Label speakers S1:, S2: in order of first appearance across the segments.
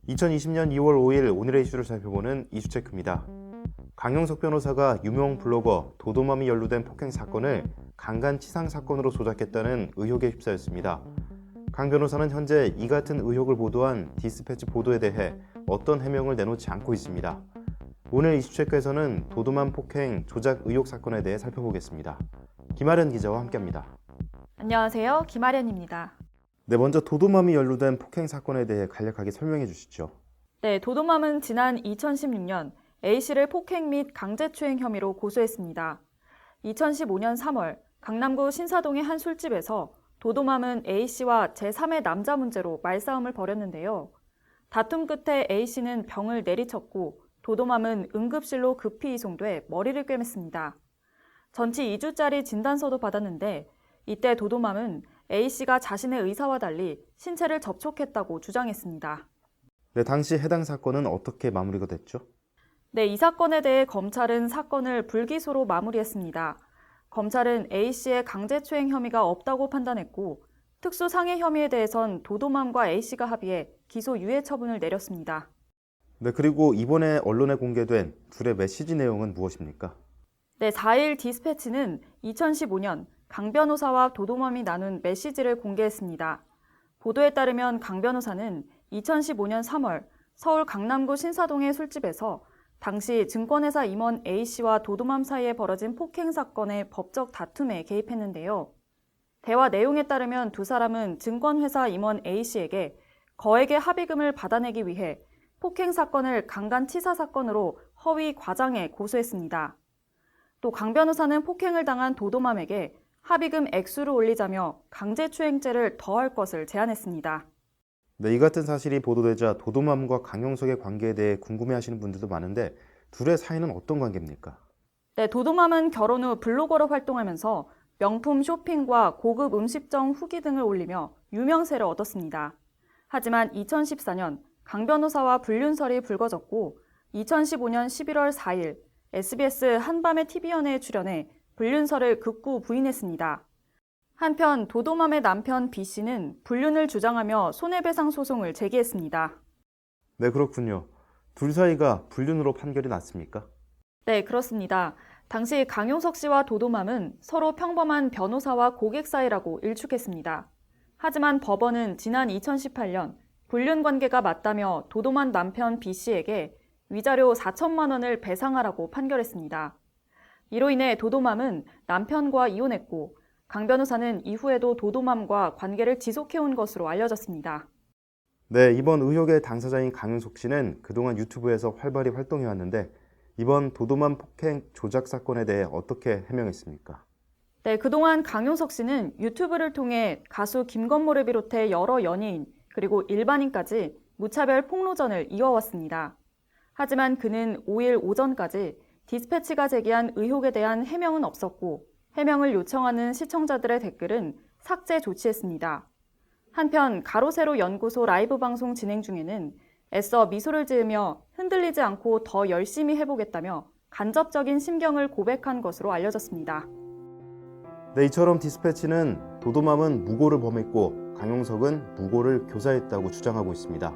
S1: 2020년 2월 5일 오늘의 이슈를 살펴보는 이슈체크입니다. 강용석 변호사가 유명 블로거 도도맘이 연루된 폭행 사건을 강간치상 사건으로 조작했다는 의혹에 휩싸였습니다. 강 변호사는 현재 이 같은 의혹을 보도한 디스패치 보도에 대해 어떤 해명을 내놓지 않고 있습니다. 오늘 이슈체크에서는 도도맘 폭행 조작 의혹 사건에 대해 살펴보겠습니다. 김아련 기자와 함께합니다.
S2: 안녕하세요. 김아련입니다.
S1: 네, 먼저 도도맘이 연루된 폭행 사건에 대해 간략하게 설명해 주시죠.
S2: 네, 도도맘은 지난 2016년 A씨를 폭행 및 강제추행 혐의로 고소했습니다. 2015년 3월 강남구 신사동의 한 술집에서 도도맘은 A씨와 제3의 남자 문제로 말싸움을 벌였는데요. 다툼 끝에 A씨는 병을 내리쳤고 도도맘은 응급실로 급히 이송돼 머리를 꿰맸습니다. 전치 2주짜리 진단서도 받았는데 이때 도도맘은 A씨가 자신의 의사와 달리 신체를 접촉했다고 주장했습니다.
S1: 네, 당시 해당 사건은 어떻게 마무리가 됐죠?
S2: 네, 이 사건에 대해 검찰은 사건을 불기소로 마무리했습니다. 검찰은 A씨의 강제추행 혐의가 없다고 판단했고 특수상해 혐의에 대해선 도도맘과 A씨가 합의해 기소 유예 처분을 내렸습니다.
S1: 네, 그리고 이번에 언론에 공개된 둘의 메시지 내용은 무엇입니까?
S2: 네, 4일 디스패치는 2015년 강 변호사와 도도맘이 나눈 메시지를 공개했습니다. 보도에 따르면 강 변호사는 2015년 3월 서울 강남구 신사동의 술집에서 당시 증권회사 임원 A씨와 도도맘 사이에 벌어진 폭행 사건의 법적 다툼에 개입했는데요. 대화 내용에 따르면 두 사람은 증권회사 임원 A씨에게 거액의 합의금을 받아내기 위해 폭행 사건을 강간치사 사건으로 허위 과장해 고소했습니다. 또 강 변호사는 폭행을 당한 도도맘에게 합의금 액수를 올리자며 강제추행죄를 더할 것을 제안했습니다.
S1: 네, 이 같은 사실이 보도되자 도도맘과 강용석의 관계에 대해 궁금해하시는 분들도 많은데 둘의 사이는 어떤 관계입니까?
S2: 네, 도도맘은 결혼 후 블로거로 활동하면서 명품 쇼핑과 고급 음식점 후기 등을 올리며 유명세를 얻었습니다. 하지만 2014년 강 변호사와 불륜설이 불거졌고 2015년 11월 4일 SBS 한밤의 TV연애에 출연해 불륜설을 극구 부인했습니다. 한편 도도맘의 남편 B씨는 불륜을 주장하며 손해배상 소송을 제기했습니다.
S1: 네, 그렇군요. 둘 사이가 불륜으로 판결이 났습니까?
S2: 네, 그렇습니다. 당시 강용석 씨와 도도맘은 서로 평범한 변호사와 고객 사이라고 일축했습니다. 하지만 법원은 지난 2018년 불륜 관계가 맞다며 도도맘 남편 B씨에게 위자료 4천만 원을 배상하라고 판결했습니다. 이로 인해 도도맘은 남편과 이혼했고 강 변호사는 이후에도 도도맘과 관계를 지속해온 것으로 알려졌습니다.
S1: 네, 이번 의혹의 당사자인 강용석 씨는 그동안 유튜브에서 활발히 활동해왔는데 이번 도도맘 폭행 조작 사건에 대해 어떻게 해명했습니까?
S2: 네, 그동안 강용석 씨는 유튜브를 통해 가수 김건모를 비롯해 여러 연예인 그리고 일반인까지 무차별 폭로전을 이어왔습니다. 하지만 그는 5일 오전까지 디스패치가 제기한 의혹에 대한 해명은 없었고 해명을 요청하는 시청자들의 댓글은 삭제 조치했습니다. 한편 가로세로 연구소 라이브 방송 진행 중에는 애써 미소를 지으며 흔들리지 않고 더 열심히 해보겠다며 간접적인 심경을 고백한 것으로 알려졌습니다.
S1: 네, 이처럼 디스패치는 도도맘은 무고를 범했고 강용석은 무고를 교사했다고 주장하고 있습니다.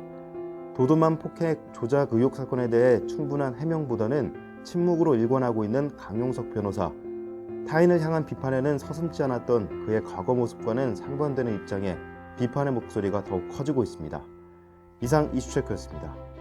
S1: 도도맘 폭행 조작 의혹 사건에 대해 충분한 해명보다는 침묵으로 일관하고 있는 강용석 변호사. 타인을 향한 비판에는 서슴지 않았던 그의 과거 모습과는 상반되는 입장에 비판의 목소리가 더욱 커지고 있습니다. 이상 이슈체크였습니다.